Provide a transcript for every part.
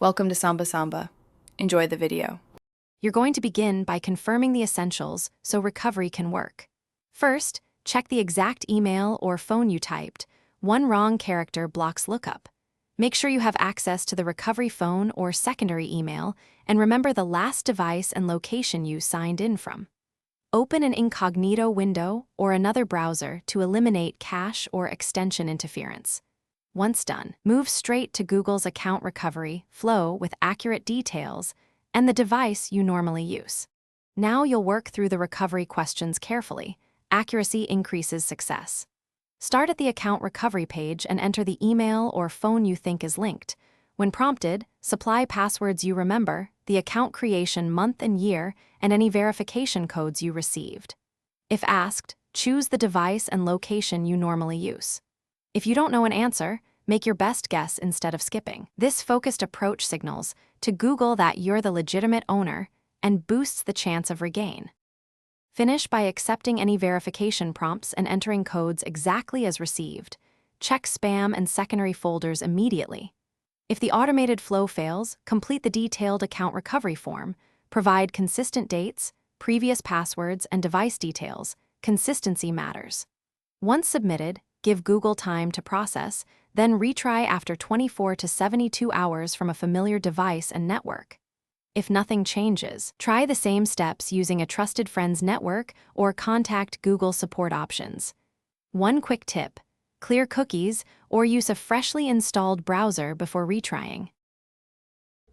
Welcome to Samba Samba. Enjoy the video. You're going to begin by confirming the essentials so recovery can work. First, check the exact email or phone you typed. One wrong character blocks lookup. Make sure you have access to the recovery phone or secondary email, and remember the last device and location you signed in from. Open an incognito window or another browser to eliminate cache or extension interference. Once done, move straight to Google's account recovery flow with accurate details and the device you normally use. Now you'll work through the recovery questions carefully. Accuracy increases success. Start at the account recovery page and enter the email or phone you think is linked. When prompted, supply passwords you remember, the account creation month and year, and any verification codes you received. If asked, choose the device and location you normally use. If you don't know an answer, make your best guess instead of skipping. This focused approach signals to Google that you're the legitimate owner and boosts the chance of regain. Finish by accepting any verification prompts and entering codes exactly as received. Check spam and secondary folders immediately. If the automated flow fails, complete the detailed account recovery form. Provide consistent dates, previous passwords, and device details. Consistency matters. Once submitted, give Google time to process, then retry after 24 to 72 hours from a familiar device and network. If nothing changes, try the same steps using a trusted friend's network or contact Google support options. One quick tip: clear cookies or use a freshly installed browser before retrying.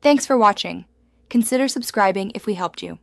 Thanks for watching. Consider subscribing if we helped you.